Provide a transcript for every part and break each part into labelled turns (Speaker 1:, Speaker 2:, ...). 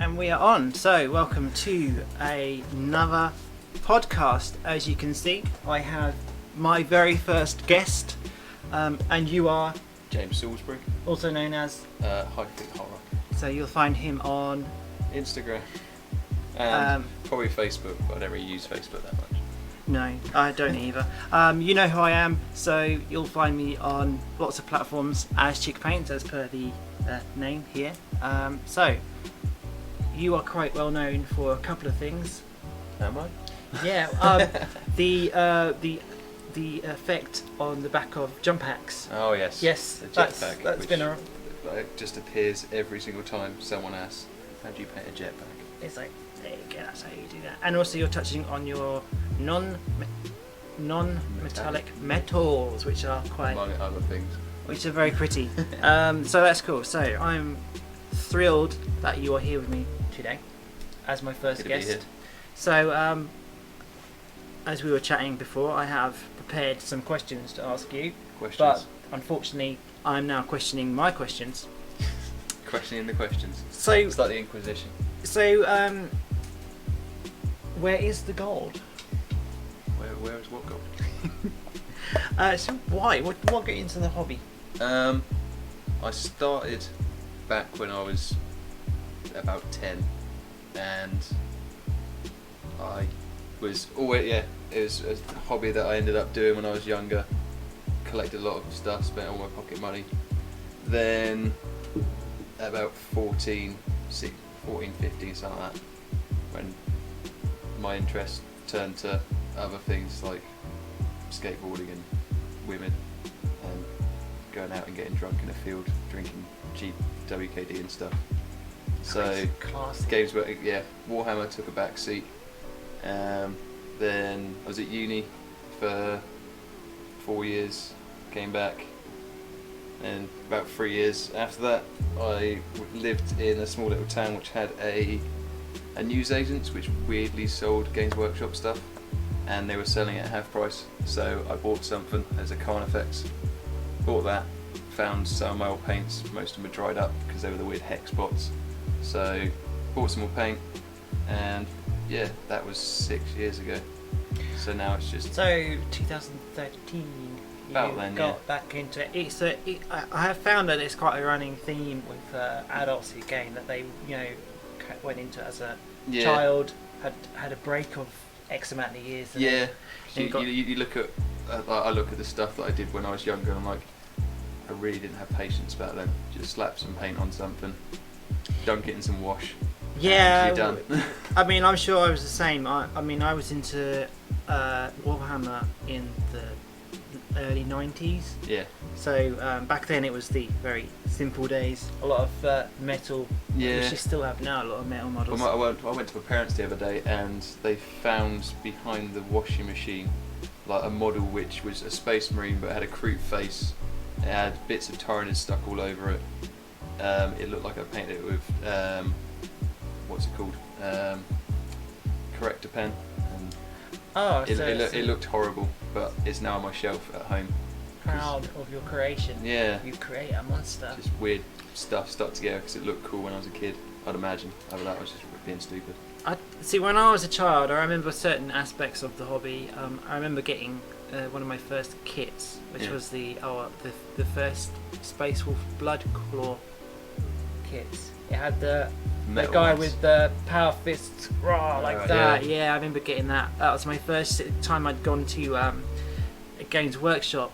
Speaker 1: And we are on. So, welcome to another podcast. As you can see, I have my very first guest, and you are
Speaker 2: James Salisbury,
Speaker 1: also known as
Speaker 2: High Fit Horror.
Speaker 1: So you'll find him on
Speaker 2: Instagram and probably Facebook, but I don't really use Facebook that much.
Speaker 1: No, I don't either. You know who I am, so you'll find me on lots of platforms as Chickcast, as per the name here. So you are quite well known for a couple of things.
Speaker 2: Am I?
Speaker 1: Yeah. The effect on the back of jump hacks.
Speaker 2: Oh yes.
Speaker 1: Yes,
Speaker 2: the jetpack.
Speaker 1: That's been a.
Speaker 2: It just appears every single time someone asks, "How do you paint a jetpack?"
Speaker 1: It's like, there you go. That's how you do that. And also, you're touching on your non-metallic metals, which are quite,
Speaker 2: among other things,
Speaker 1: which are very pretty. So that's cool. So I'm thrilled that you are here with me today as my first
Speaker 2: Good to be
Speaker 1: guest.
Speaker 2: here.
Speaker 1: So as we were chatting before, I have prepared some questions to ask you,
Speaker 2: Questions.
Speaker 1: but unfortunately I'm now questioning my questions.
Speaker 2: Questioning the questions.
Speaker 1: So
Speaker 2: It's like the Inquisition.
Speaker 1: Where is the gold?
Speaker 2: Where is what gold?
Speaker 1: So why? What got you into the hobby?
Speaker 2: I started back when I was about 10, and I was always, it was a hobby that I ended up doing when I was younger. Collected a lot of stuff, spent all my pocket money. Then at about 14, 15, something like that, when my interest turned to other things like skateboarding and women and going out and getting drunk in a field, drinking cheap WKD and stuff. So
Speaker 1: Classic.
Speaker 2: games were, Warhammer took a back seat. Then I was at uni for 4 years, came back, and about 3 years after that I lived in a small little town which had a newsagent which weirdly sold Games Workshop stuff, and they were selling it at half price, so I bought something as a Carnifex, bought that, found some of my old paints, most of them were dried up because they were the weird hex spots, so bought some more paint, and yeah, that was 6 years ago. So now it's just...
Speaker 1: So 2013,
Speaker 2: About
Speaker 1: you
Speaker 2: then,
Speaker 1: got back into it. I have found that it's quite a running theme with adults who game, that they, went into it as a child, had a break of X amount of years. And
Speaker 2: Yeah,
Speaker 1: then
Speaker 2: you look at... I look at the stuff that I did when I was younger, and I'm like, I really didn't have patience back then. Just slap some paint on something, dunk it in some wash.
Speaker 1: Yeah,
Speaker 2: you're done.
Speaker 1: I mean, I'm sure I was the same. I was into Warhammer in the early 90s.
Speaker 2: Yeah.
Speaker 1: So back then it was the very simple days. A lot of metal,
Speaker 2: Yeah.
Speaker 1: which you still have now, a lot of metal models.
Speaker 2: Well, I went to my parents the other day, and they found behind the washing machine like a model which was a Space Marine but had a croup face. It had bits of Tyrannid stuck all over it. It looked like I painted it with what's it called? Corrector pen. And
Speaker 1: Oh,
Speaker 2: it looked horrible, but it's now on my shelf at home.
Speaker 1: Proud of your creation.
Speaker 2: Yeah.
Speaker 1: You create a monster.
Speaker 2: Just weird stuff stuck together because it looked cool when I was a kid, I'd imagine. Other than that, I was just being stupid.
Speaker 1: See, when I was a child, I remember certain aspects of the hobby. I remember getting one of my first kits, which was the first Space Wolf Blood Claw kits. It had the
Speaker 2: Metal
Speaker 1: guy
Speaker 2: ones.
Speaker 1: with the power fists, like that.
Speaker 2: Yeah.
Speaker 1: Yeah, I remember getting that. That was my first time I'd gone to a Games Workshop.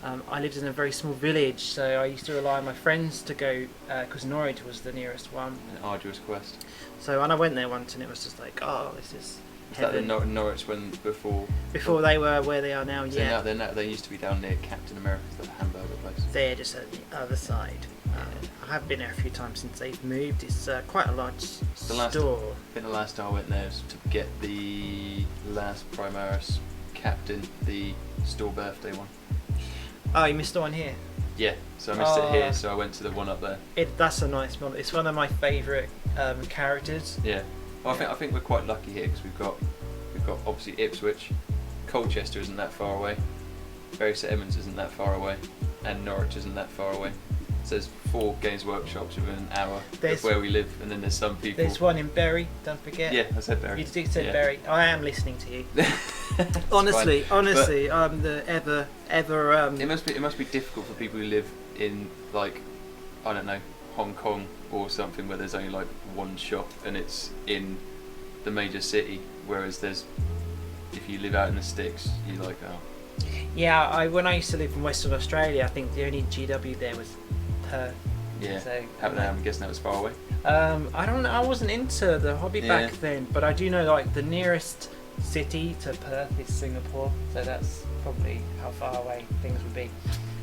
Speaker 1: I lived in a very small village, so I used to rely on my friends to go, because Norwich was the nearest one.
Speaker 2: An arduous quest.
Speaker 1: So when I went there once, and it was just like, oh, this is
Speaker 2: Is that the
Speaker 1: heaven.
Speaker 2: Norwich when before
Speaker 1: Before they were where they are now, yeah.
Speaker 2: They used to be down near Captain America's, the hamburger place.
Speaker 1: They're just at the other side. I have been there a few times since they've moved. It's quite a large store.
Speaker 2: I think the last time I went there was to get the last Primaris Captain, the store birthday one.
Speaker 1: Oh, you missed the one here.
Speaker 2: Yeah, so I missed it here, so I went to the one up there.
Speaker 1: That's a nice model. It's one of my favourite characters.
Speaker 2: Yeah, well, I think we're quite lucky here because we've got obviously Ipswich, Colchester isn't that far away, Bury St Edmunds isn't that far away, and Norwich isn't that far away. So there's 4 games workshops within an hour
Speaker 1: There's-
Speaker 2: of where we live, and then there's some people.
Speaker 1: There's one in Bury, don't forget.
Speaker 2: Yeah, I said Barry.
Speaker 1: You did say
Speaker 2: Yeah.
Speaker 1: Bury. I am listening to you.
Speaker 2: It's
Speaker 1: Honestly,
Speaker 2: fine.
Speaker 1: I'm the ever.
Speaker 2: It must be difficult for people who live in, like, I don't know, Hong Kong or something, where there's only like one shop and it's in the major city, whereas if you live out in the sticks, you're like, oh.
Speaker 1: Yeah, when I used to live in Western Australia, I think the only GW there was Perth.
Speaker 2: Yeah.
Speaker 1: So,
Speaker 2: I'm guessing that was far away.
Speaker 1: I don't know. I wasn't into the hobby back
Speaker 2: Yeah.
Speaker 1: then, but I do know like the nearest city to Perth is Singapore, so that's probably how far away things would be.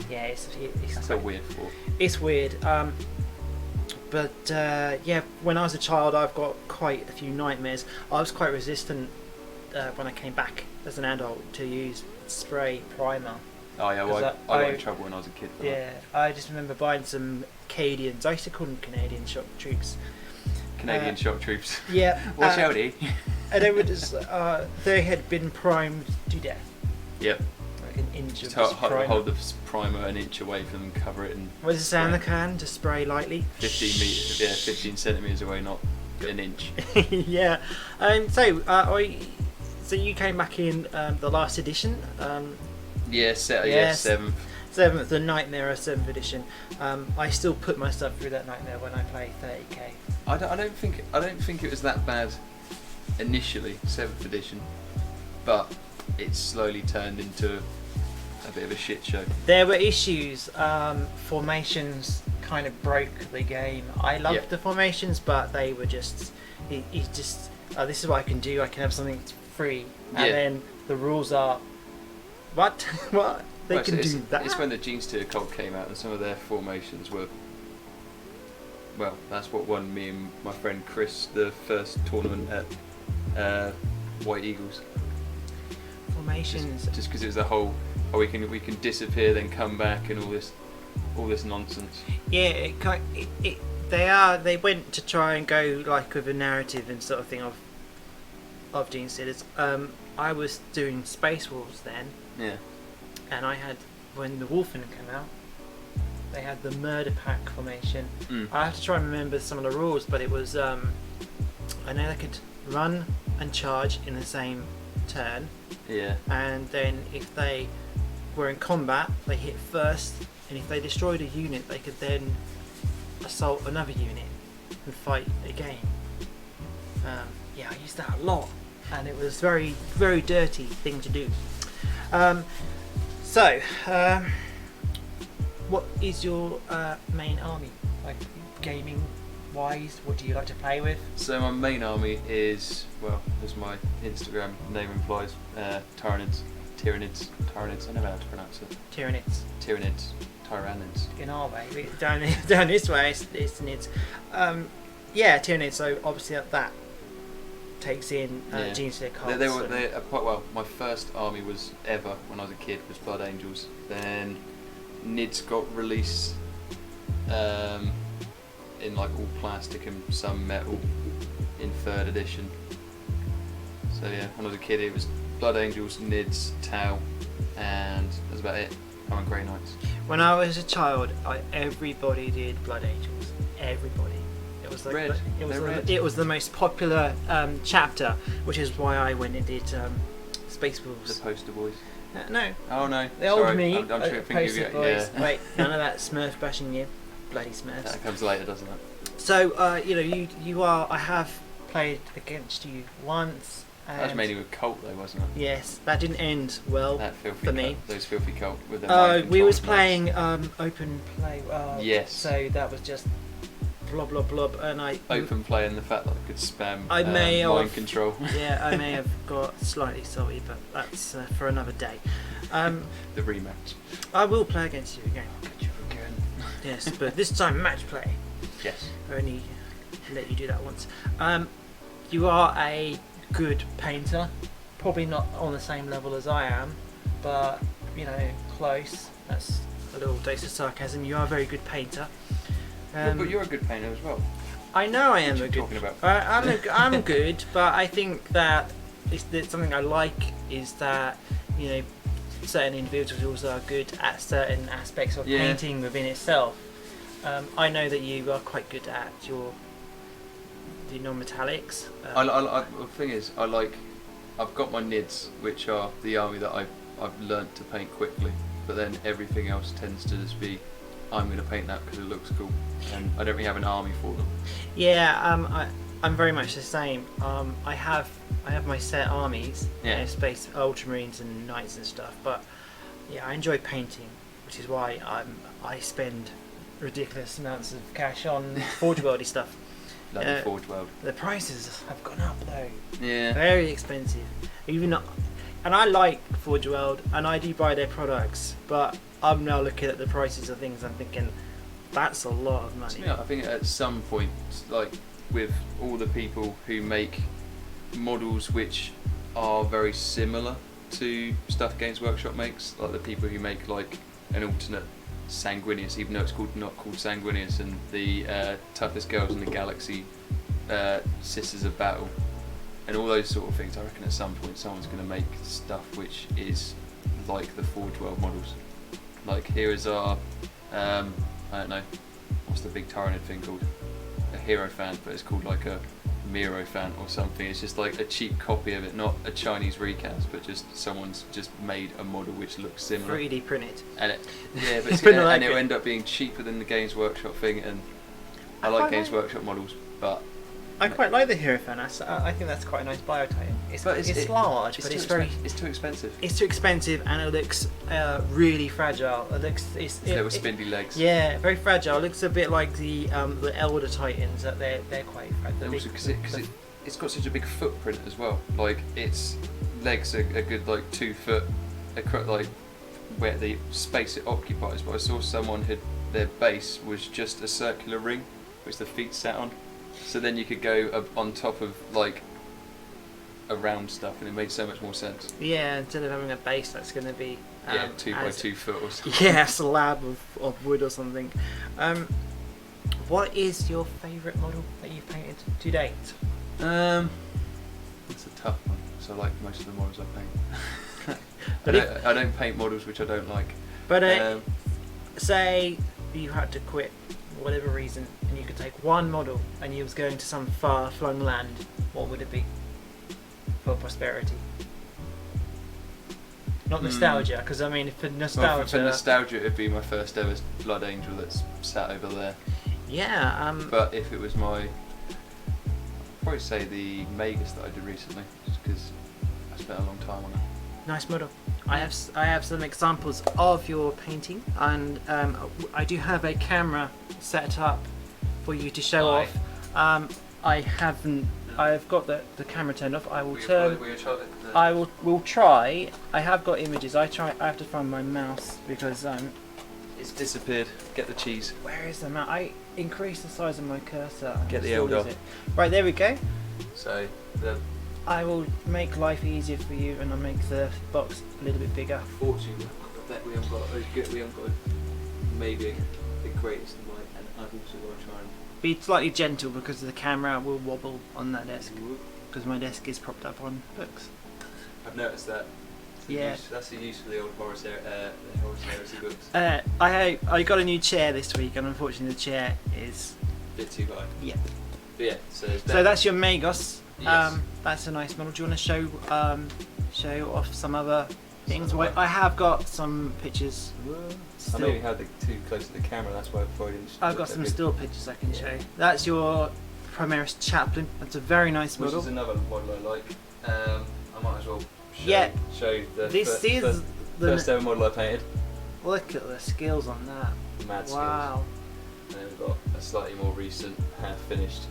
Speaker 1: Yeah, it's
Speaker 2: That's a weird thought.
Speaker 1: It's weird. But yeah, when I was a child, I've got quite a few nightmares. I was quite resistant when I came back as an adult to use spray primer.
Speaker 2: Oh yeah, well,
Speaker 1: 'Cause
Speaker 2: I got in trouble when I was a kid for that.
Speaker 1: Yeah, I just remember buying some Canadians. I used to call them Canadian shock troops.
Speaker 2: Canadian shock troops.
Speaker 1: Yeah.
Speaker 2: Watch out, E.
Speaker 1: And they were just, they had been primed to death.
Speaker 2: Yep.
Speaker 1: Like an inch
Speaker 2: Just
Speaker 1: of primer.
Speaker 2: hold the primer an inch away from them, cover it, and
Speaker 1: What does it say on the can? To spray lightly.
Speaker 2: 15 meters, yeah, 15 centimeters away, not an inch.
Speaker 1: Yeah. So you came back in the last edition.
Speaker 2: Yeah,
Speaker 1: Yes.
Speaker 2: 7th.
Speaker 1: 7th, the Nightmare 7th edition. I still put myself through that nightmare when I play 30k.
Speaker 2: I don't think it was that bad initially, 7th edition, but it slowly turned into a bit of a shit show.
Speaker 1: There were issues. Formations kind of broke the game. I loved
Speaker 2: Yep.
Speaker 1: the formations, but they were just. It just. This is what I can do. I can have something that's free, and
Speaker 2: Yeah.
Speaker 1: then the rules are. What? What? They
Speaker 2: Well,
Speaker 1: can
Speaker 2: it's,
Speaker 1: do that.
Speaker 2: It's when the Genes Tier cult came out and some of their formations were. Well, that's what won me and my friend Chris the first tournament at White Eagles.
Speaker 1: Formations.
Speaker 2: Just because it was the whole, we can disappear then come back and all this nonsense.
Speaker 1: Yeah, they went to try and go like with a narrative and sort of thing of Gene Stealers. I was doing Space Wars then,
Speaker 2: Yeah.
Speaker 1: and I had, when the Wolfen came out, they had the Murder Pack formation. I have to try and remember some of the rules, but it was I know they could run and charge in the same turn,
Speaker 2: Yeah.
Speaker 1: and then if they were in combat, they hit first, and if they destroyed a unit, they could then assault another unit and fight again. Yeah, I used that a lot, and it was very, very dirty thing to do. What is your main army? Like gaming wise, what do you like to play with?
Speaker 2: So my main army is, well, as my Instagram name implies, Tyranids. I don't know how to pronounce it.
Speaker 1: Tyranids.
Speaker 2: Tyrannids.
Speaker 1: In our way, down this way, it's Nids. Yeah, Tyranids. So obviously that takes in
Speaker 2: Yeah.
Speaker 1: Gene Stealer cards.
Speaker 2: They quite well. My first army was ever when I was a kid was Blood Angels. Then Nids got released in like all plastic and some metal in 3rd edition. So yeah, when I was a kid it was Blood Angels, Nids, Tau, and that's about it. And Grey Knights.
Speaker 1: When I was a child, everybody did Blood Angels. Everybody. It was like
Speaker 2: Red.
Speaker 1: It was the most popular chapter, which is why I went and did Space
Speaker 2: The
Speaker 1: Wolves.
Speaker 2: poster boys.
Speaker 1: No,
Speaker 2: Oh no.
Speaker 1: the old
Speaker 2: sorry.
Speaker 1: me.
Speaker 2: I'm thinking of
Speaker 1: Poster
Speaker 2: you.
Speaker 1: Boys.
Speaker 2: Yeah.
Speaker 1: Wait, none of that Smurf bashing you, bloody Smurfs.
Speaker 2: That comes later, doesn't it?
Speaker 1: So you are. I have played against you once.
Speaker 2: That was mainly with Colt though, wasn't it?
Speaker 1: Yes, that didn't end well
Speaker 2: That filthy
Speaker 1: for me.
Speaker 2: Those filthy Colt with their mind
Speaker 1: We was
Speaker 2: control
Speaker 1: playing open play.
Speaker 2: Yes.
Speaker 1: So that was just blob blob blob, and
Speaker 2: open play and the fact that I could spam
Speaker 1: I may
Speaker 2: mind
Speaker 1: have-
Speaker 2: control.
Speaker 1: Yeah, I may have got slightly salty, but that's for another day.
Speaker 2: The rematch.
Speaker 1: I will play against you again.
Speaker 2: Get you again.
Speaker 1: Yes, but this time match play.
Speaker 2: Yes.
Speaker 1: I only let you do that once. You are a good painter, probably not on the same level as I am, but close. That's a little dose of sarcasm. You are a very good painter.
Speaker 2: But you're a good painter as well.
Speaker 1: I know I am
Speaker 2: What
Speaker 1: a
Speaker 2: you
Speaker 1: good.
Speaker 2: talking about?
Speaker 1: I'm good, but I think that it's something I like is that certain individuals are good at certain aspects of
Speaker 2: Yeah.
Speaker 1: painting within itself. I know that you are quite good at the non-metallics.
Speaker 2: The thing is, I've got my NIDs, which are the army that I've learnt to paint quickly, but then everything else tends to just be, I'm going to paint that because it looks cool, and I don't really have an army for them.
Speaker 1: Yeah, I'm very much the same. I have my set armies,
Speaker 2: Yeah.
Speaker 1: you know, space ultramarines and knights and stuff, but yeah, I enjoy painting, which is why I spend ridiculous amounts of cash on Forge Worldy stuff.
Speaker 2: Bloody Forge World.
Speaker 1: The prices have gone up though.
Speaker 2: Yeah.
Speaker 1: Very expensive. And I like Forge World and I do buy their products, but I'm now looking at the prices of things. I'm thinking that's a lot of money.
Speaker 2: Yeah, I think at some point, like with all the people who make models which are very similar to stuff Games Workshop makes, like the people who make like an alternate Sanguinius, even though it's not called Sanguinius, and the toughest girls in the galaxy, Sisters of Battle, and all those sort of things. I reckon at some point someone's going to make stuff which is like the Forge World models. Like here is our, I don't know, what's the big Tyranid thing called? A Hero Fan, but it's called like a Miro Fan or something. It's just like a cheap copy of it, not a Chinese recast, but just someone's just made a model which looks similar.
Speaker 1: 3D printed.
Speaker 2: And yeah, but
Speaker 1: Like
Speaker 2: it'll end up being cheaper than the Games Workshop thing. And I like Games Workshop models, but
Speaker 1: I quite like the Hero Fan. I think that's quite a nice biotype. It's large, but it's
Speaker 2: too expensive.
Speaker 1: It's too expensive, and it looks really fragile. It's
Speaker 2: with spindly legs.
Speaker 1: Yeah, very fragile. It looks a bit like the Elder Titans. That they're quite fragile.
Speaker 2: And also because it's got such a big footprint as well. Like its legs are a good like 2 foot, like where the space it occupies. But I saw someone their base was just a circular ring, which the feet sat on. So then you could go up on top of like around stuff, and it made so much more sense.
Speaker 1: Yeah, instead of having a base that's going to be
Speaker 2: 2 by 2 foot or something.
Speaker 1: Yeah, a slab of wood or something. What is your favourite model that you've painted to date?
Speaker 2: It's a tough one. So I like most of the models I paint. I don't paint models which I don't like.
Speaker 1: But say you had to quit for whatever reason, and you could take one model and you was going to some far-flung land, what would it be for prosperity? Not nostalgia, because I mean, for nostalgia...
Speaker 2: Well, for nostalgia, it would be my first ever Blood Angel that's sat over there.
Speaker 1: Yeah.
Speaker 2: But if it was I'd probably say the Magus that I did recently, just because I spent a long time on it.
Speaker 1: Nice model. I have some examples of your painting, and I do have a camera set up for you to show off. I've got the camera turned off. I will turn. We'll try. I have got images. I have to find my mouse because
Speaker 2: it's disappeared. Get the cheese.
Speaker 1: Where is the mouse? I increased the size of my cursor.
Speaker 2: Get the L off.
Speaker 1: Right, there we go.
Speaker 2: So
Speaker 1: I will make life easier for you, and I'll make the box a little bit bigger.
Speaker 2: Fortunately, I bet we haven't got maybe the greatest of mine, and I've also got to try and
Speaker 1: be slightly gentle because the camera will wobble on that desk, because my desk is propped up on books.
Speaker 2: I've noticed that.
Speaker 1: Yeah.
Speaker 2: That's the use for the old Horus Heresy books.
Speaker 1: I got a new chair this week, and unfortunately the chair is
Speaker 2: a bit too high.
Speaker 1: Yeah.
Speaker 2: But yeah,
Speaker 1: so that's your Magos.
Speaker 2: Yes.
Speaker 1: That's a nice model. Do you want to show off some other things? Well, I have got some pictures.
Speaker 2: I maybe had too close to the camera. That's why I didn't.
Speaker 1: I've got some still pictures I can show. That's your Primaris Chaplain. That's a very nice model.
Speaker 2: Which is another model I like. I might as well show the first ever model I painted.
Speaker 1: Look at the skills on that.
Speaker 2: Mad skills.
Speaker 1: Wow.
Speaker 2: And then we've got a slightly more recent, half-finished.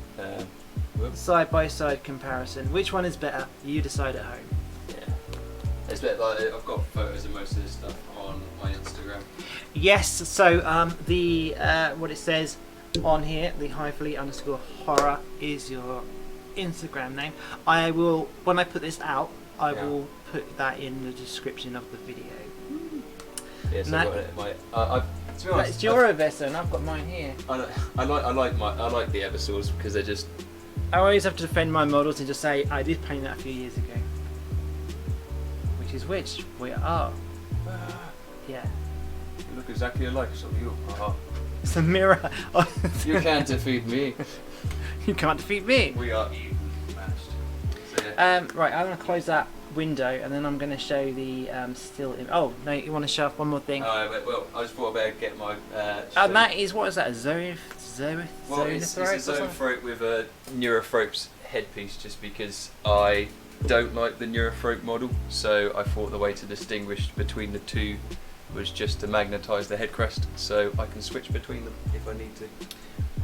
Speaker 1: Side-by-side comparison. Which one is better? You decide at home.
Speaker 2: Yeah. It's a bit like I've got photos of most of this stuff on my Instagram.
Speaker 1: Yes. So the what it says on here, the highfleet_horror is your Instagram name. I will, when I put this out, I will put that in the description of the video.
Speaker 2: Yeah, so I've got it. To be honest,
Speaker 1: it's your Eversa, and I've got mine here.
Speaker 2: I like the Eversaws because they're just.
Speaker 1: I always have to defend my models and just say I did paint that a few years ago. Which we are. Yeah.
Speaker 2: You look exactly alike, so you.
Speaker 1: It's a mirror.
Speaker 2: You can't defeat me.
Speaker 1: You can't defeat me.
Speaker 2: We are evenly matched. So, yeah.
Speaker 1: Right, I'm going to close that window and then I'm going to show the still. Oh no, you want to show off one more thing?
Speaker 2: Well, I just thought I'd better get my.
Speaker 1: And that is, what is that? A
Speaker 2: Well, it's a zoanthrope with a neurothrope's headpiece, just because I don't like the neurothrope model. So I thought the way to distinguish between the two was just to magnetise the head crest, so I can switch between them if I need to.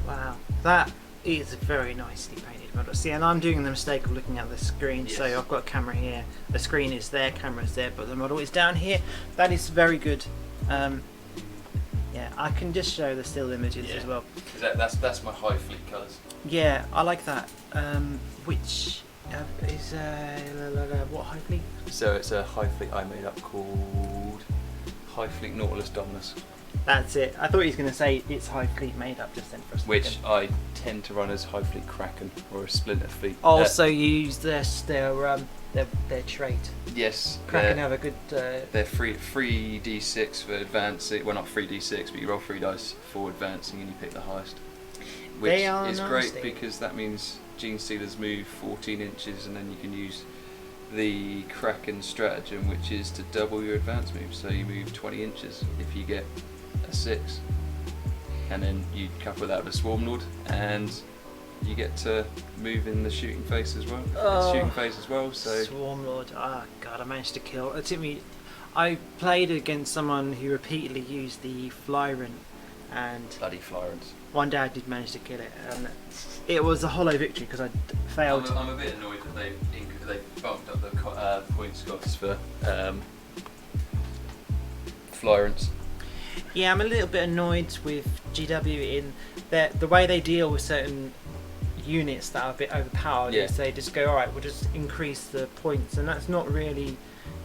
Speaker 1: Wow, that is a very nicely painted model. See, and I'm doing the mistake of looking at the screen.
Speaker 2: Yes.
Speaker 1: So I've got a camera here. The screen is there, camera is there, but the model is down here. That is very good. Yeah, I can just show the still images as well.
Speaker 2: That's my high fleet colours.
Speaker 1: Yeah, I like that. Which is what high fleet?
Speaker 2: So it's a high fleet I made up called High Fleet Nautilus Dominus.
Speaker 1: That's it. I thought he was going to say it's high fleet made up just then for a second.
Speaker 2: Which I tend to run as High Fleet Kraken or a Splinter Fleet.
Speaker 1: Also, you use their trait.
Speaker 2: Yes.
Speaker 1: Kraken have a good.
Speaker 2: They're 3d6 for advancing. Well, not 3d6, but you roll 3 dice for advancing and you pick the highest. Which
Speaker 1: They are
Speaker 2: is
Speaker 1: nasty.
Speaker 2: great because that means Gene Stealers move 14 inches and then you can use the Kraken stratagem, which is to double your advance move. So you move 20 inches if you get a 6. And then you couple that with a Swarm Lord and you get to move in the shooting phase as well. So
Speaker 1: Swarm Lord. Ah, God, I managed to kill. It took me. I played against someone who repeatedly used the Flyrant, and
Speaker 2: bloody Florence.
Speaker 1: one day I did manage to kill it, and it was a hollow victory because I failed.
Speaker 2: I'm a bit annoyed that they bumped up the points costs for Florence.
Speaker 1: Yeah, I'm a little bit annoyed with GW in the way they deal with certain units that are a bit overpowered.
Speaker 2: Yeah.
Speaker 1: Is they just go, all right, we'll just increase the points, and that's not really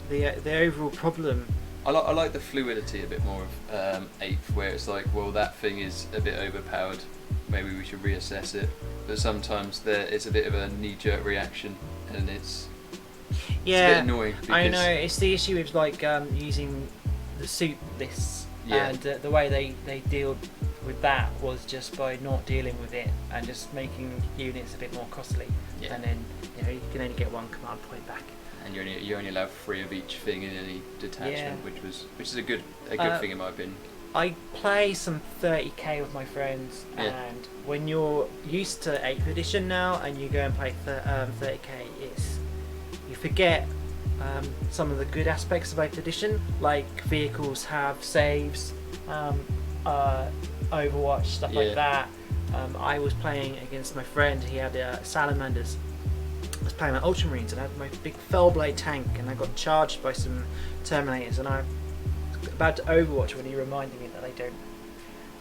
Speaker 1: the overall problem.
Speaker 2: I like the fluidity a bit more of 8th, where it's like, well, that thing is a bit overpowered, maybe we should reassess it. But sometimes it's a bit of a knee-jerk reaction, and it's a bit annoying.
Speaker 1: I know, it's the issue with like using the suit lists, and the way they deal with that was just by not dealing with it and just making units a bit more costly.
Speaker 2: Yeah.
Speaker 1: And then you can only get one command point back.
Speaker 2: And you only allow 3 of each thing in any detachment, which is a good thing in my opinion.
Speaker 1: I play some 30k with my friends, and when you're used to 8th edition now and you go and play 30k, you forget some of the good aspects of 8th edition, like vehicles have saves, Overwatch, stuff like that. I was playing against my friend, he had salamanders. I was playing my Ultramarines and I had my big Fellblade tank, and I got charged by some Terminators, and I was about to Overwatch when he reminded me that I don't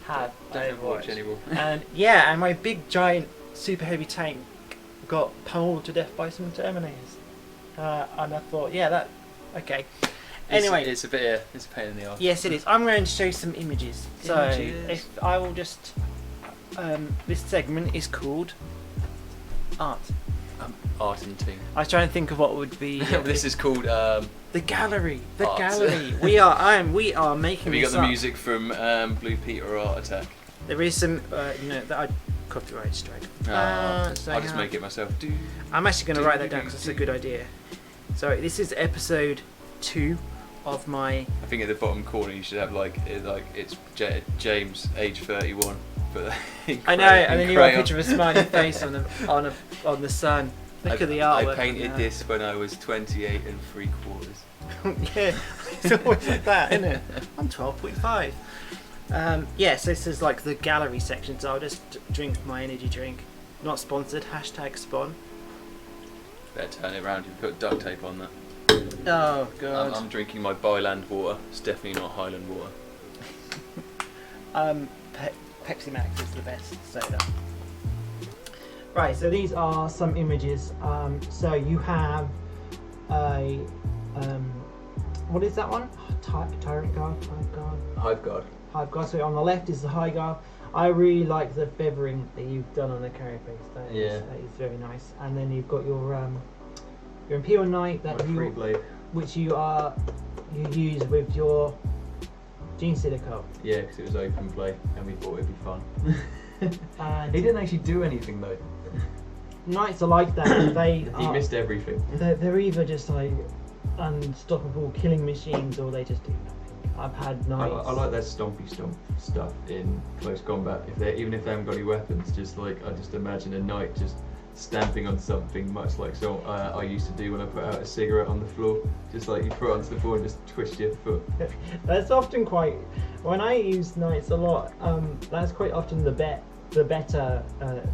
Speaker 1: have Overwatch
Speaker 2: anymore.
Speaker 1: And and my big giant super heavy tank got pummeled to death by some Terminators, and I thought, okay. Anyway,
Speaker 2: it's a pain in the arse.
Speaker 1: Yes, it is. I'm going to show some images. So, if I will just, this segment is called art.
Speaker 2: Art and team.
Speaker 1: I was trying to think of what would be.
Speaker 2: This is called
Speaker 1: the gallery. The
Speaker 2: art.
Speaker 1: gallery. We are making.
Speaker 2: Have you got
Speaker 1: this
Speaker 2: the
Speaker 1: up.
Speaker 2: music from Blue Peter Art Attack?
Speaker 1: There is some, that I copyright strike. So
Speaker 2: I'll just make it myself.
Speaker 1: I'm actually going to write that down because it's a good idea. So this is episode 2 of my.
Speaker 2: I think at the bottom corner you should have it's James, age 31. But
Speaker 1: I know, and then you got a picture of a smiley face on the sun. Look at the artwork.
Speaker 2: I painted this when I was 28 3/4.
Speaker 1: Yeah, it's always like that, isn't it? I'm 12.5. So this is like the gallery section, so I'll just drink my energy drink. Not sponsored, #spawn.
Speaker 2: Better turn it around, you put duct tape on that.
Speaker 1: Oh god.
Speaker 2: I'm drinking my Byland water, it's definitely not Highland water.
Speaker 1: Pepsi Max is the best soda. Right, so these are some images. So you have a what is that one? Tyrant Guard,
Speaker 2: Hive Guard.
Speaker 1: Hive Guard. So on the left is the High Guard. I really like the feathering that you've done on the carrier base. That is very nice. And then you've got your Imperial Knight which you use with your Gene Stealer Cult.
Speaker 2: Yeah, because it was open play and we thought it'd be fun.
Speaker 1: And
Speaker 2: He didn't actually do anything though.
Speaker 1: Knights are like that.
Speaker 2: He missed everything.
Speaker 1: They're either just like unstoppable killing machines, or they just do nothing. I've had Knights.
Speaker 2: I like their stompy stomp stuff in close combat. Even if they haven't got any weapons, just like I just imagine a knight just stamping on something, much like I used to do when I put out a cigarette on the floor. Just like you put it onto the floor and just twist your foot.
Speaker 1: That's often quite. When I use Knights a lot, that's quite often the better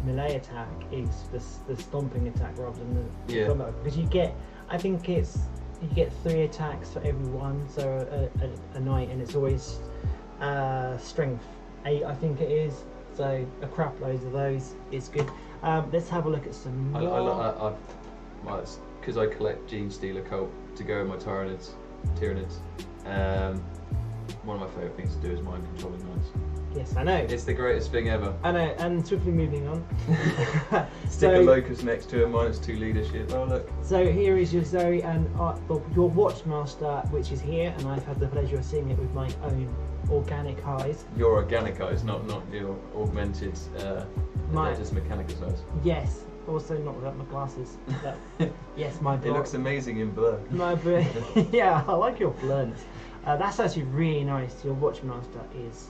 Speaker 1: melee attack is the stomping attack rather than the combat, because you get 3 attacks for every one, so a knight, and it's always strength 8, I think it is. So a crap loads of those is good. Let's have a look at some more.
Speaker 2: Because I collect Gene Stealer Cult to go with my Tyranids. One of my favourite things to do is mind controlling knights.
Speaker 1: Yes, I know.
Speaker 2: It's the greatest thing ever.
Speaker 1: I know, and swiftly moving on.
Speaker 2: Stick a locust next to it, -2 leadership. Oh look.
Speaker 1: So here is your Zoe and your Watchmaster, which is here, and I've had the pleasure of seeing it with my own organic eyes.
Speaker 2: Your organic eyes, not your augmented, just mechanicus eyes.
Speaker 1: Yes, also not without my glasses. But yes, my blur.
Speaker 2: It looks amazing in blur.
Speaker 1: My blur. Yeah, I like your blurriness. That's actually really nice. Your Watchmaster is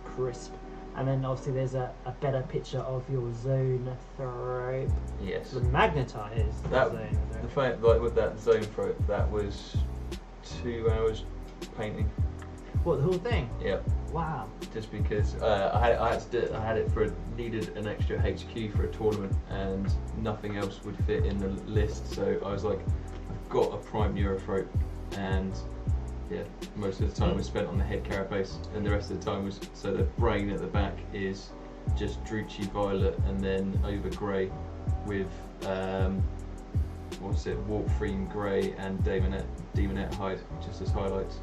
Speaker 1: crisp, and then obviously there's a better picture of your Zoanthrope.
Speaker 2: Yes.
Speaker 1: The magnetized Zoanthrope.
Speaker 2: The fact, like with that Zoanthrope, that was 2 hours painting.
Speaker 1: What, the whole thing?
Speaker 2: Yep.
Speaker 1: Wow.
Speaker 2: Just because needed an extra HQ for a tournament, and nothing else would fit in the list. So I was like, I've got a prime Neurothrope, and yeah, most of the time was spent on the head carapace, and the rest of the time was, so the brain at the back is just Druchii Violet and then over grey with Warframe Grey and Demonette Hide just as highlights.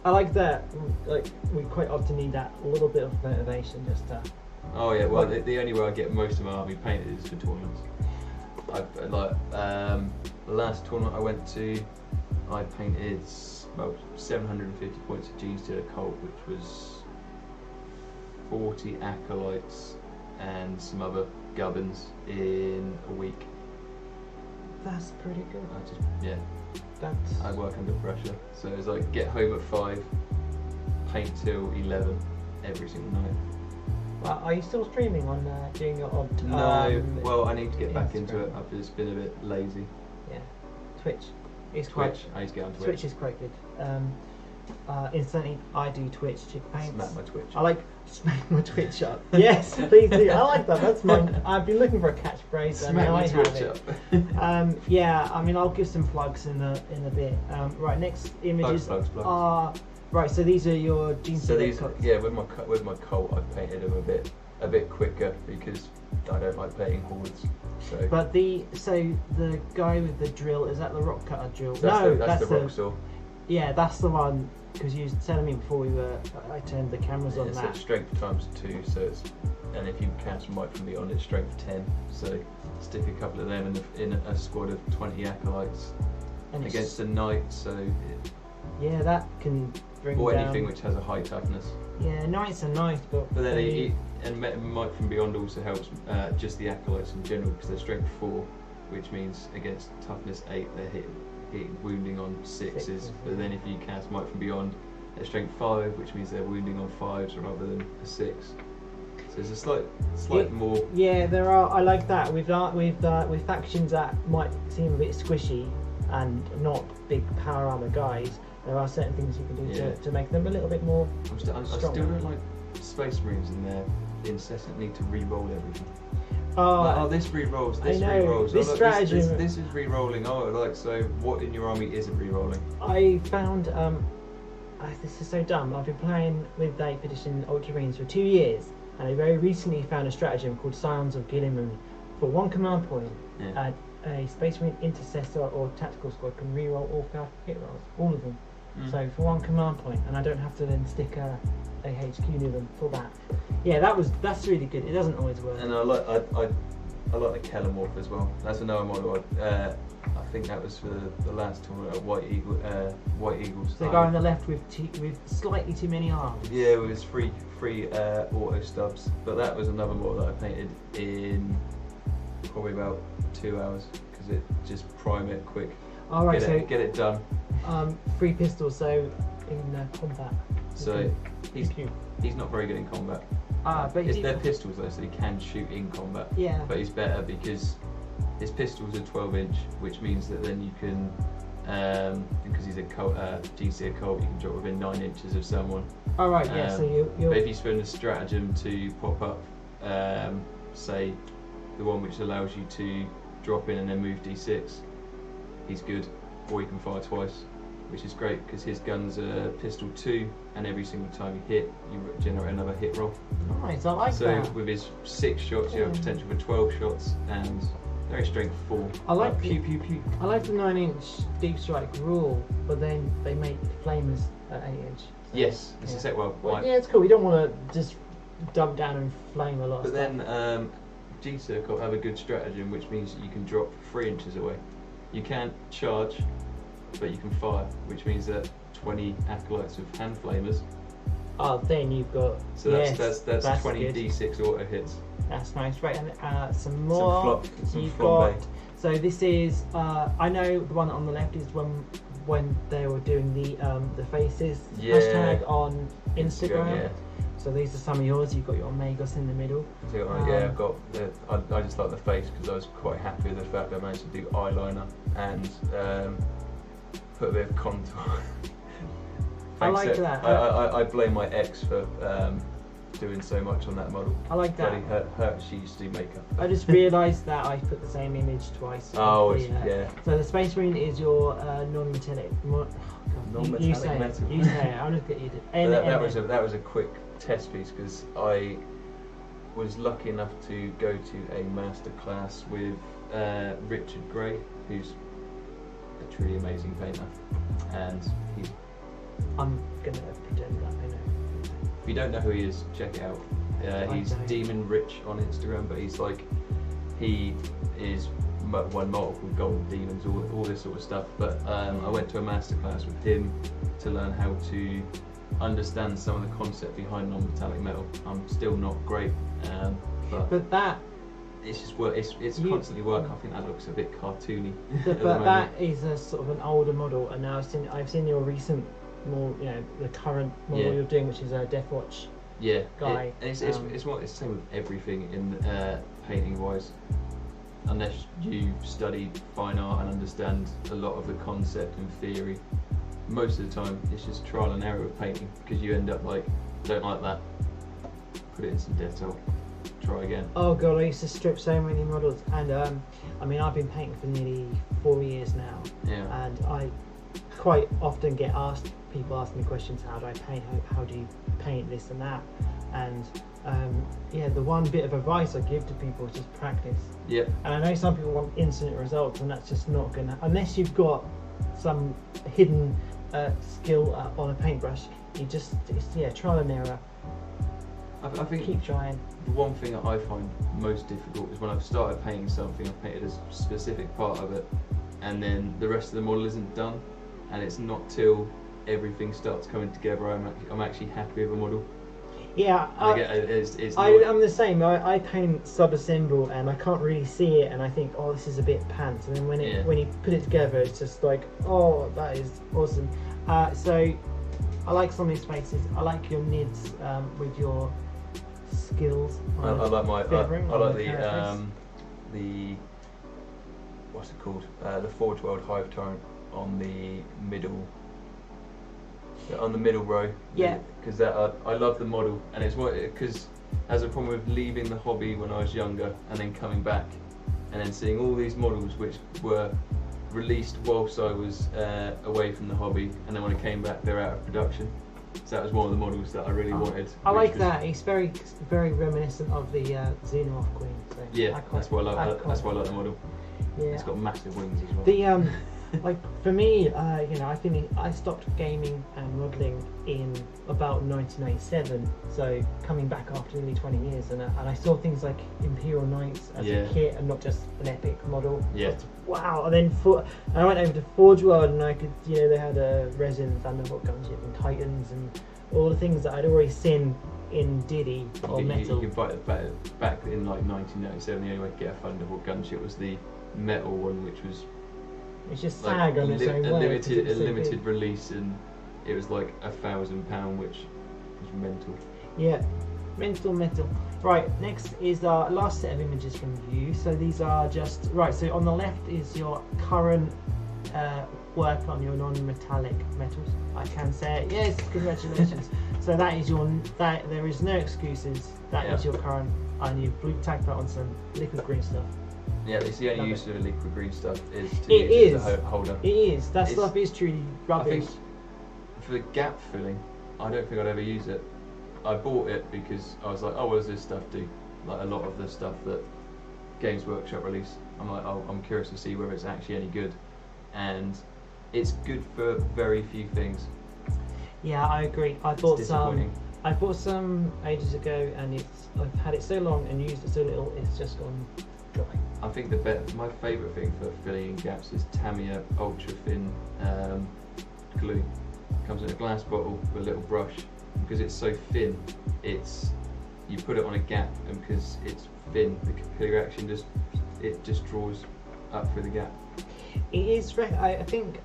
Speaker 1: I like that. Like, we quite often need that little bit of motivation just to.
Speaker 2: Oh yeah, well the only way I get most of my army painted is for tournaments. The last tournament I went to, I painted about 750 points of Gene Stealer Cult, which was 40 acolytes and some other gubbins in a week.
Speaker 1: That's pretty good.
Speaker 2: I work under pressure, so it's like get home at 5, paint till 11 every single night.
Speaker 1: Well, are you still streaming on doing your odd?
Speaker 2: No, well I need to get back into it. I've just been a bit lazy.
Speaker 1: Yeah, Twitch.
Speaker 2: I need to get on Twitch.
Speaker 1: Twitch is quite good. Instantly, I do Twitch. Chickpaints.
Speaker 2: Smack my Twitch.
Speaker 1: I like smack my Twitch up. Yes, please do. I like that. That's mine. I've been looking for a catchphrase.
Speaker 2: Smack my Twitch up.
Speaker 1: Yeah, I mean, I'll give some plugs in a bit. Right, next images are right. So these are your Gene Stealer Cults.
Speaker 2: Yeah, with my cult, I've painted them a bit quicker because I don't like painting hordes. So.
Speaker 1: But the guy with the drill, is that the rock cutter drill?
Speaker 2: That's the rock saw.
Speaker 1: Yeah, that's the one, because you were telling me before I turned the cameras on that.
Speaker 2: It's strength ×2, so and if you cast Might from Beyond, it's strength 10. So stick a couple of them in a squad of 20 acolytes against a knight. So
Speaker 1: yeah, that can bring
Speaker 2: or
Speaker 1: down
Speaker 2: anything which has a high toughness.
Speaker 1: Yeah, knights are nice, but
Speaker 2: then Might from Beyond also helps just the acolytes in general, because they're strength 4, which means against toughness 8 they're hit wounding on 6s, but then if you cast Might from Beyond, they're strength 5, which means they're wounding on 5s rather than a 6. So there's a slight more.
Speaker 1: Yeah, there are. I like that with factions that might seem a bit squishy and not big power armor guys. There are certain things you can do to make them a little bit more.
Speaker 2: I still don't like Space Marines in their incessant need to re-roll everything. This re-rolls, this re-rolls.
Speaker 1: This strategy.
Speaker 2: This is re-rolling. So what in your army isn't re-rolling?
Speaker 1: I found, this is so dumb. I've been playing with 8th edition Ultramarines for 2 years, and I very recently found a stratagem called Scions of Gilliman. For 1 command point, a Space Marine Intercessor or Tactical Squad can re-roll all 5 hit rolls, all of them. So for 1 command point, and I don't have to then stick a HQ near them for that. Yeah, that's really good. It doesn't always work.
Speaker 2: And I like the Kellamorph as well. That's another model. I think that was for the last tournament at White Eagle,
Speaker 3: White Eagles.
Speaker 4: So the guy on the left with slightly too many arms.
Speaker 3: Yeah, it was free auto stubs, but that was another model that I painted in probably about 2 hours because it just prime it quick.
Speaker 4: All right,
Speaker 3: Get it done.
Speaker 4: 3 pistols. So in combat.
Speaker 3: So he's not very good in combat.
Speaker 4: But
Speaker 3: they're pistols though, so he can shoot in combat.
Speaker 4: Yeah.
Speaker 3: But he's better because his pistols are 12-inch, which means that then you can, because he's a GC Colt, you can drop within 9 inches of someone.
Speaker 4: All right, yeah. So you're.
Speaker 3: But if you spend a stratagem to pop up, say, the one which allows you to drop in and then move D6, he's good. Or you can fire twice, which is great because his guns are pistol 2, and every single time you hit, you generate another hit roll.
Speaker 4: Nice, I like that.
Speaker 3: So with his 6 shots, you have potential for 12 shots, and very strength 4.
Speaker 4: I like
Speaker 3: pew pew pew.
Speaker 4: I like the 9-inch deep strike rule, but then they make flamers at 8-inch. So,
Speaker 3: Yes, this is it. Well,
Speaker 4: yeah, it's cool. You don't want to just dump down and flame a lot.
Speaker 3: but
Speaker 4: of
Speaker 3: then
Speaker 4: stuff.
Speaker 3: G-Circle have a good stratagem, which means that you can drop 3 inches away. You can't charge, but you can fire, which means that 20 acolytes with hand flamers.
Speaker 4: Oh, then you've got.
Speaker 3: So that's 20
Speaker 4: good.
Speaker 3: D6 auto hits.
Speaker 4: That's nice, right? And some more.
Speaker 3: Some
Speaker 4: You've
Speaker 3: flambe.
Speaker 4: got. So this is. I know the one on the left is when they were doing the faces hashtag on Instagram.
Speaker 3: Yeah.
Speaker 4: So these are some of yours. You've got your Omegos in the middle.
Speaker 3: So, I've got. I just like the face because I was quite happy with the fact that I managed to do eyeliner and put a bit of contour.
Speaker 4: I like that.
Speaker 3: I blame my ex for doing so much on that model.
Speaker 4: I like that.
Speaker 3: Her, she used to do makeup.
Speaker 4: I just realised that I put the same image twice.
Speaker 3: Oh, yeah.
Speaker 4: So the Space Marine is your non-metallic.
Speaker 3: Non-metallic
Speaker 4: you say
Speaker 3: metal.
Speaker 4: It. You say it. I'm just get you to.
Speaker 3: That was a quick test piece because I was lucky enough to go to a masterclass with Richard Gray, who's a truly amazing painter, and he.
Speaker 4: I'm gonna pretend that I know.
Speaker 3: If you don't know who he is, check it out. He's Demon Rich on Instagram, but he is won multiple golden demons, all this sort of stuff. But I went to a masterclass with him to learn how to understand some of the concept behind non-metallic metal. I'm still not great,
Speaker 4: but that
Speaker 3: it's just work. It's constantly work. I think that looks a bit cartoony.
Speaker 4: But that is a sort of an older model, and now I've seen your recent. More, the current model you're doing, which is a Deathwatch guy.
Speaker 3: It's the same with everything in painting wise. Unless you studied fine art and understand a lot of the concept and theory, most of the time it's just trial and error with painting because you end up like, don't like that, put it in some Dettol, try again.
Speaker 4: Oh god, I used to strip so many models, and I've been painting for nearly 4 years now, and I quite often get asked. People ask me questions, how do I paint, how do you paint this and that, and the one bit of advice I give to people is just practice. And I know some people want instant results, and that's just not gonna, unless you've got some hidden skill on a paintbrush. It's trial and error.
Speaker 3: I think
Speaker 4: keep trying.
Speaker 3: The one thing that I find most difficult is when I've started painting something, I've painted a specific part of it, and then the rest of the model isn't done, and it's not till everything starts coming together I'm actually happy with a model.
Speaker 4: Yeah, I'm the same. I paint sub-assemble and I can't really see it, and I think, oh, this is a bit pants, and then when you put it together, it's just like, oh, that is awesome. So I like some of these spaces. I like your nids with your skills.
Speaker 3: I like the what's it called? The Forge World Hive Torrent on the middle. On the middle row, because I love the model, and it's because as a problem with leaving the hobby when I was younger and then coming back and then seeing all these models which were released whilst I was away from the hobby, and then when I came back they're out of production. So that was one of the models that I really wanted.
Speaker 4: I like that. It's very, very reminiscent of the Xenomorph Queen. So
Speaker 3: that's why I like the model. Yeah, it's got massive wings as well.
Speaker 4: Like for me, I think I stopped gaming and modelling in about 1997. So coming back after nearly 20 years, and I saw things like Imperial Knights as a kit and not just an epic model.
Speaker 3: Yeah.
Speaker 4: Just, wow! And then I went over to Forge World, and I could, they had a Resin, Thunderbolt Gunship, and Titans, and all the things that I'd already seen in Diddy or Metal.
Speaker 3: You can back in like 1997. The only way to get a Thunderbolt gunship was the metal one, which was
Speaker 4: it's just
Speaker 3: like
Speaker 4: sag on its own way.
Speaker 3: A limited release, and it was like £1,000, which was mental.
Speaker 4: Yeah, mental. Right, next is our last set of images from you. So these are just right. So on the left is your current work on your non-metallic metals. I can say it. Yes, congratulations. So that is there is no excuses. That is your current, and you've blue tacked that on some liquid green stuff.
Speaker 3: Yeah, it's the only use of liquid green stuff is to
Speaker 4: it
Speaker 3: use
Speaker 4: is.
Speaker 3: it as a holder.
Speaker 4: It is. That stuff is truly rubbish.
Speaker 3: I think for the gap filling, I don't think I'd ever use it. I bought it because I was like, oh, what does this stuff do? Like a lot of the stuff that Games Workshop release, I'm like, oh, I'm curious to see whether it's actually any good. And it's good for very few things.
Speaker 4: Yeah, I agree. I bought some ages ago, and I've had it so long and used it so little, it's just gone dry.
Speaker 3: I think my favourite thing for filling in gaps is Tamiya Ultra Thin glue. It comes in a glass bottle with a little brush. Because it's so thin, you put it on a gap, and because it's thin, the capillary action just draws up through the gap.
Speaker 4: It is. I think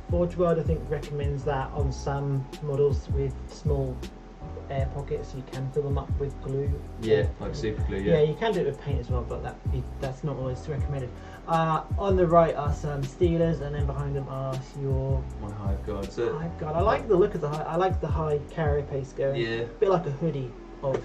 Speaker 4: Forge World recommends that on some models with small air pockets, you can fill them up with glue.
Speaker 3: Yeah, like super glue.
Speaker 4: Yeah, you can do it with paint as well, but that's not always recommended. On the right are some Steelers, and then behind them are
Speaker 3: my Hive Guard.
Speaker 4: Hive Guard. I like the look of the Hive. I like the high carapace going.
Speaker 3: Yeah.
Speaker 4: A bit like a hoodie of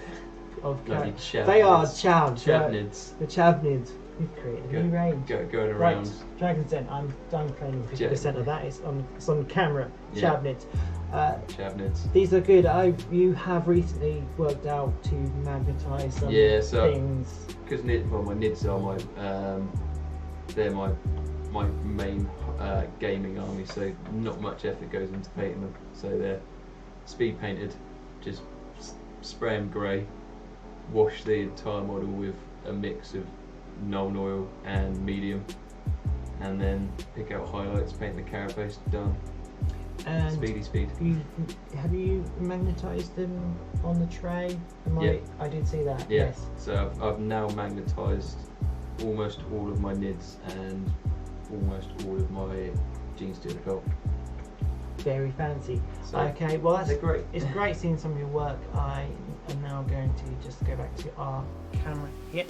Speaker 3: They
Speaker 4: are chavs.
Speaker 3: Chavnids.
Speaker 4: The Chavnids. We've created a new range.
Speaker 3: Going around.
Speaker 4: Right. Dragon's Den. I'm claiming 50% of that. It's on camera.
Speaker 3: Yeah.
Speaker 4: Chavnids.
Speaker 3: Chavnids.
Speaker 4: These are good. You have recently worked out to magnetise some things.
Speaker 3: Because my nids are they're my main gaming army, so not much effort goes into painting them. So they're speed painted, just spray them grey, wash the entire model with a mix of Nuln oil and medium, and then pick out highlights, paint the carapace, done.
Speaker 4: And
Speaker 3: speed.
Speaker 4: Have you magnetised them on the tray? I did see that.
Speaker 3: Yeah.
Speaker 4: Yes.
Speaker 3: So I've now magnetised almost all of my nids and almost all of my Gene Stealer cult.
Speaker 4: Very fancy.
Speaker 3: So
Speaker 4: okay, well
Speaker 3: they're great.
Speaker 4: It's great seeing some of your work. I am now going to just go back to our camera. Yep.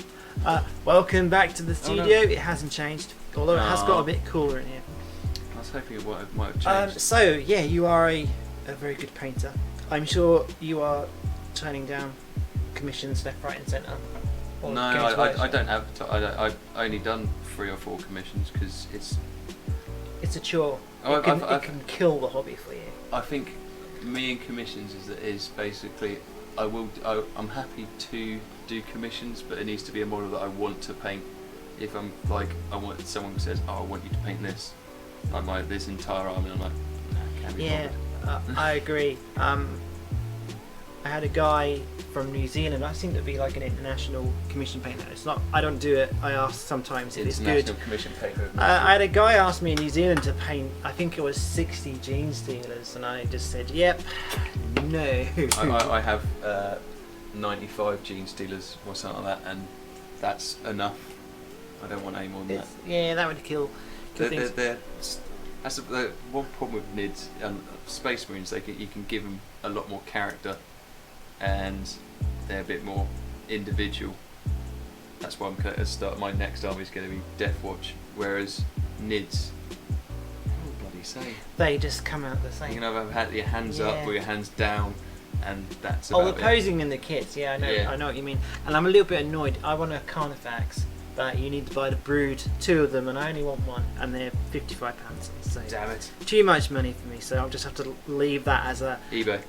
Speaker 1: Welcome back to the studio.
Speaker 2: Oh, no.
Speaker 1: It hasn't changed, although it has got a bit cooler in here.
Speaker 2: I was hoping it might have changed.
Speaker 1: So yeah, you are a very good painter. I'm sure you are turning down commissions left, right, and centre.
Speaker 2: No, I don't have. I've only done 3 or 4 commissions because
Speaker 1: it's a chore. It can kill the hobby for you.
Speaker 2: I think me and commissions is basically I'm happy to do commissions, but it needs to be a model that I want to paint. If I'm like someone who says, oh, I want you to paint this, I might this entire army. I'm like, nah, can't be bothered.
Speaker 1: I agree. I had a guy from New Zealand. I think it'd be like an international commission painter. It's not. I don't do it. I ask sometimes if it's good.
Speaker 2: International commission painter.
Speaker 1: I had a guy ask me in New Zealand to paint. I think it was 60 Gene Stealers, and I just said, "Yep, no."
Speaker 2: I have 95 Gene Stealers or something like that, and that's enough. I don't want any more than that.
Speaker 1: Yeah, that would kill things.
Speaker 2: That's the one problem with NIDs and Space Marines. You can give them a lot more character, and they're a bit more individual. That's why I'm going to start. My next army is going to be Death Watch, whereas NIDs, what bloody say?
Speaker 1: They just come out the same.
Speaker 2: You can either have your hands up or your hands down, and that's about
Speaker 1: the posing in the kits. Yeah, I know. Yeah. I know what you mean. And I'm a little bit annoyed. I want a Carnifex, but you need to buy the Brood, 2 of them, and I only want 1, and they're £55. So
Speaker 2: damn it!
Speaker 1: Too much money for me, so I'll just have to leave that as a
Speaker 2: eBay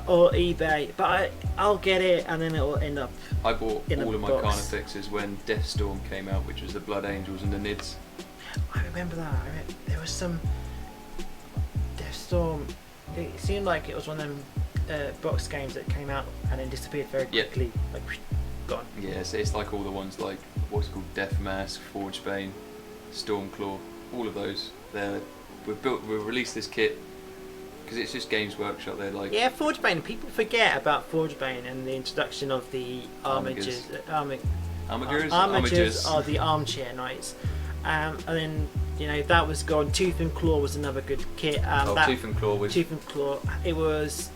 Speaker 1: or eBay. But I'll get it, and then it will end up.
Speaker 2: I bought
Speaker 1: in
Speaker 2: all of my
Speaker 1: box.
Speaker 2: Carnifexes when Deathstorm came out, which was the Blood Angels and the NIDs.
Speaker 1: I remember that. There was some Death Storm. It seemed like it was one of them box games that came out and then disappeared very quickly. Like, gone.
Speaker 2: Yeah, so it's like all the ones like what's called Death Mask, Forgebane, Stormclaw, all of those. We've released this kit because it's just Games Workshop. They're like
Speaker 1: Forgebane. People forget about Forgebane and the introduction of the Armigers. Armigers are the armchair knights, and then that was gone. Tooth and Claw was another good kit.
Speaker 2: Tooth and Claw was.
Speaker 1: Tooth and Claw. It was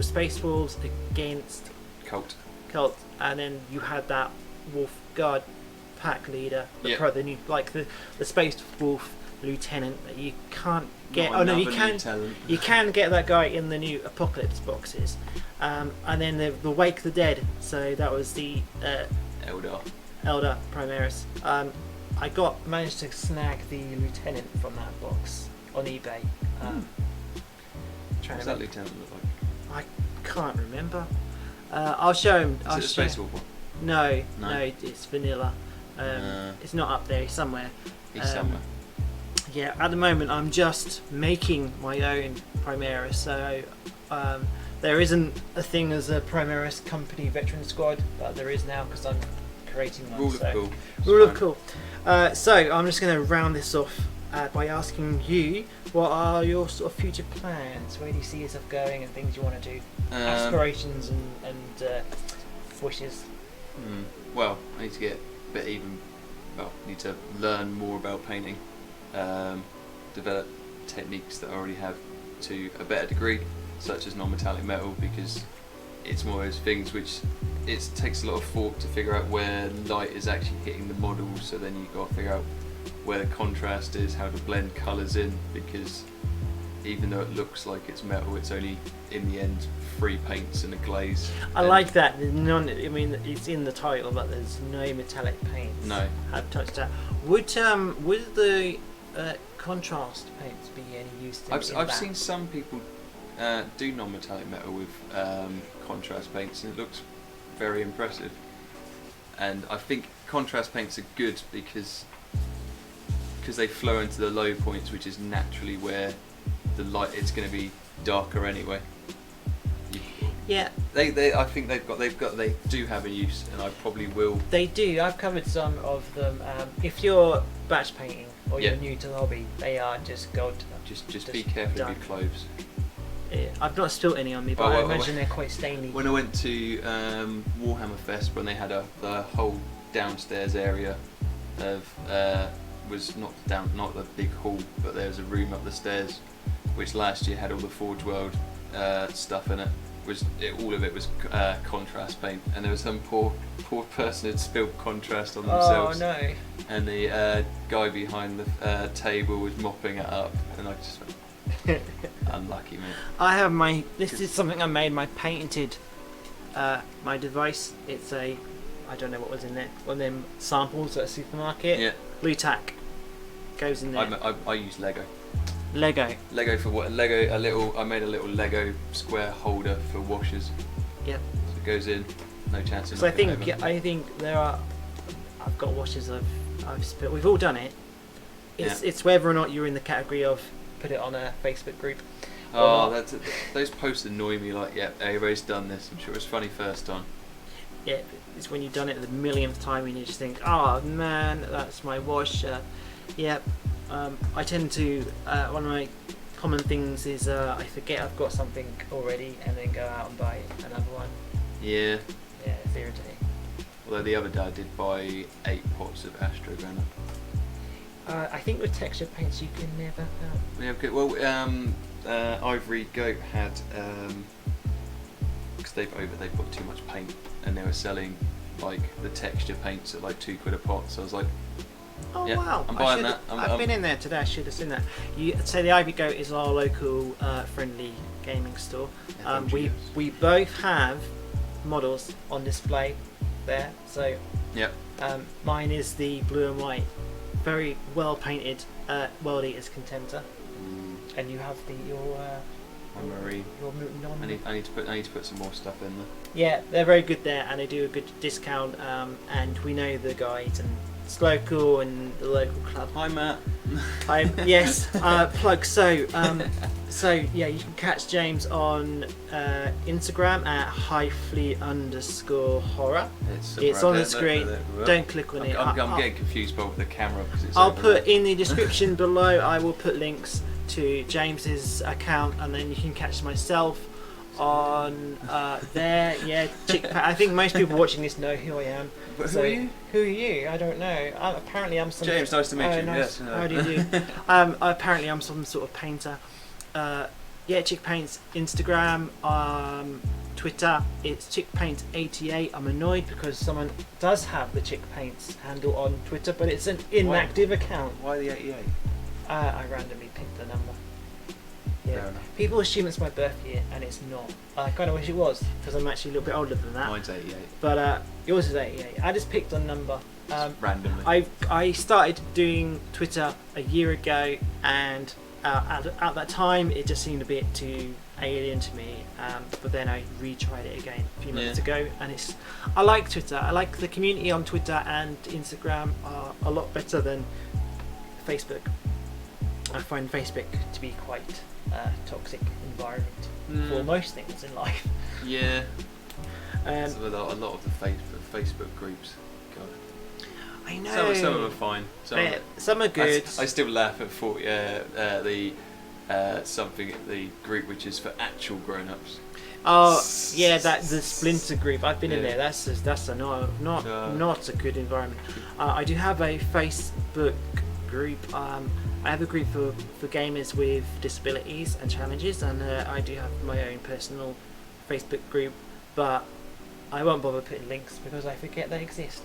Speaker 1: Space Wolves against
Speaker 2: Cult,
Speaker 1: and then you had that Wolf Guard pack leader, the new the Space Wolf Lieutenant that you can't get. You can get that guy in the new Apocalypse boxes, and then the Wake the Dead. So that was the Elder Primaris. I managed to snag the Lieutenant from that box on eBay.
Speaker 2: What's that Lieutenant look like?
Speaker 1: I can't remember. I'll show him.
Speaker 2: Is it a Space Wolf one?
Speaker 1: No, it's vanilla. It's not up there. He's somewhere.
Speaker 2: He's somewhere.
Speaker 1: Yeah, at the moment I'm just making my own Primaris, so there isn't a thing as a Primaris company veteran squad, but there is now because I'm creating one. Rule of cool. So I'm just going to round this off by asking you, what are your sort of future plans? Where do you see yourself going and things you want to do? Aspirations and wishes.
Speaker 2: Well, I need to get a bit even. Well, need to learn more about painting. Develop techniques that I already have to a better degree, such as non-metallic metal, because it's one of those things which it takes a lot of thought to figure out where light is actually hitting the model, so then you've got to figure out where the contrast is, how to blend colours in, because even though it looks like it's metal, it's only in the end 3 paints and a glaze.
Speaker 1: I like that. It's in the title, but there's no metallic paints.
Speaker 2: No.
Speaker 1: I've touched that. Would the contrast paints be any use?
Speaker 2: I've seen some people do non-metallic metal with contrast paints, and it looks very impressive. And I think contrast paints are good because they flow into the low points, which is naturally where the light it's going to be darker anyway.
Speaker 1: Yeah.
Speaker 2: I think they do have a use, and I probably will.
Speaker 1: They do. I've covered some of them. If you're batch painting or you're new to the hobby, they are just gold.
Speaker 2: Just be careful of your clothes.
Speaker 1: Yeah, I've not spilt any on me, but I imagine they're quite stainy.
Speaker 2: When I went to Warhammer Fest, when they had the whole downstairs area of was not the big hall, but there was a room up the stairs, which last year had all the Forge World stuff in it. All of it was contrast paint, and there was some poor person who'd spilled contrast on themselves.
Speaker 1: Oh no!
Speaker 2: And the guy behind the table was mopping it up, and I just went, unlucky mate.
Speaker 1: I have this is something I made, my patented my device. It's I don't know what was in there, one of them samples at a supermarket.
Speaker 2: Yeah.
Speaker 1: Blue tack goes in there.
Speaker 2: I use Lego for what? I made a little Lego square holder for washers.
Speaker 1: Yep.
Speaker 2: So it goes in, no chance of.
Speaker 1: So I think there are. I've got washers I've spilled. We've all done it. It's whether or not you're in the category of put it on a Facebook group.
Speaker 2: Oh, those posts annoy me. Like, yeah, everybody's done this. I'm sure it's funny first time.
Speaker 1: Yeah, it's when you've done it the millionth time and you just think, oh man, that's my wash. Yep. I tend to, one of my common things is I forget I've got something already and then go out and buy another one.
Speaker 2: Yeah.
Speaker 1: Yeah, it's irritating.
Speaker 2: Although the other day I did buy 8 pots of Astro Granite.
Speaker 1: I think with texture paints you can never help.
Speaker 2: Yeah, okay. Well, Ivory Goat had, because they put too much paint, and they were selling like the texture paints at like £2 a pot. So I was like,
Speaker 1: oh
Speaker 2: yeah,
Speaker 1: wow!
Speaker 2: I'm buying that.
Speaker 1: I've been in there today. I should have seen that. You'd say the Ivory Goat is our local friendly gaming store.
Speaker 2: Yeah,
Speaker 1: we both have models on display there. So
Speaker 2: yep.
Speaker 1: Mine is the blue and white, very well painted World Eaters Contemptor, and you have your
Speaker 2: marine. I need to put some more stuff in there.
Speaker 1: Yeah, they're very good there, and they do a good discount. And we know the guys, and it's local and the local club.
Speaker 2: Hi, Matt.
Speaker 1: Yes, plug. So yeah, you can catch James on Instagram at _horror. It's on the screen. Don't click on it.
Speaker 2: I'm getting confused by the camera because it's.
Speaker 1: I'll put in the description below. I will put links to James's account, and then you can catch myself on there. Yeah, I think most people watching this know who I am.
Speaker 2: But who are you?
Speaker 1: Who are you? I don't know. Apparently, I'm some.
Speaker 2: James, nice to meet you.
Speaker 1: Nice.
Speaker 2: Yes.
Speaker 1: How do you do? Apparently, I'm some sort of painter. Chick Paints Instagram, Twitter. It's ChickPaint88. I'm annoyed because someone does have the Chick Paints handle on Twitter, but it's an inactive account.
Speaker 2: Why the 88?
Speaker 1: I randomly picked the number. Yeah.
Speaker 2: Fair enough.
Speaker 1: People assume it's my birth year, and it's not. I kind of wish it was because I'm actually a little bit older than that.
Speaker 2: Mine's 88.
Speaker 1: But yours is 88. I just picked a number.
Speaker 2: Randomly.
Speaker 1: I started doing Twitter a year ago, and at that time it just seemed a bit too alien to me. But then I retried it again a few months ago, and I like Twitter. I like the community on Twitter and Instagram are a lot better than Facebook. I find Facebook to be quite toxic environment for most things in life.
Speaker 2: Yeah. So a lot of the Facebook groups. God.
Speaker 1: I know.
Speaker 2: Some of them are fine.
Speaker 1: Some are good.
Speaker 2: I still laugh at the group which is for actual grown-ups.
Speaker 1: Oh yeah, the Splinter group. I've been in there. That's not a good environment. I do have a Facebook group. I have a group for gamers with disabilities and challenges, and I do have my own personal Facebook group, but I won't bother putting links because I forget they exist.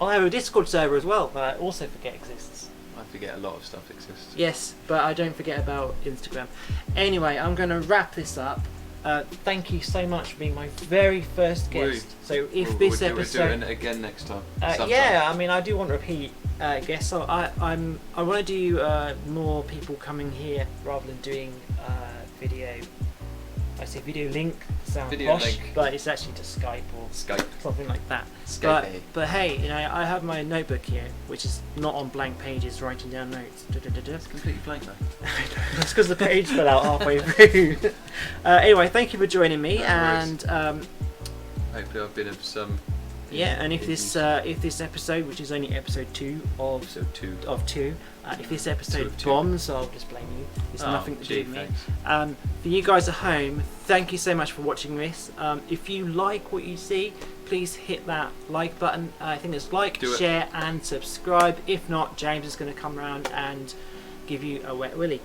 Speaker 1: I have a Discord server as well that I also forget exists.
Speaker 2: I forget a lot of stuff exists.
Speaker 1: Yes, but I don't forget about Instagram. Anyway, I'm going to wrap this up. Thank you so much for being my very first guest. So if this episode,
Speaker 2: we're doing it again next time.
Speaker 1: Yeah, I mean I do want to repeat guests. So I want to do more people coming here rather than doing video. I say video link sound posh, but it's actually just Skype or something like that. But hey, I have my notebook here, which is not on blank pages, writing down notes.
Speaker 2: It's completely blank though.
Speaker 1: That's because the page fell out halfway through. Anyway, thank you for joining me, and
Speaker 2: hopefully I've been of some.
Speaker 1: Yeah, and if this episode, which is only episode 2 of 2, if this episode bombs, I'll just blame you. It's nothing to do with me. For you guys at home, thank you so much for watching this. If you like what you see, please hit that like button. I think it's share and subscribe. If not, James is going to come around and give you a wet willy.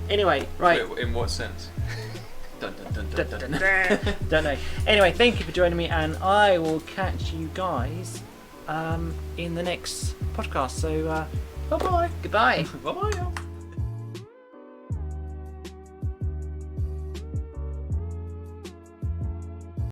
Speaker 1: Anyway, right.
Speaker 2: In what sense? Dun, dun, dun, dun, dun, dun.
Speaker 1: Don't know. Anyway, thank you for joining me, and I will catch you guys in the next podcast. So, bye-bye. Goodbye.
Speaker 2: Bye-bye.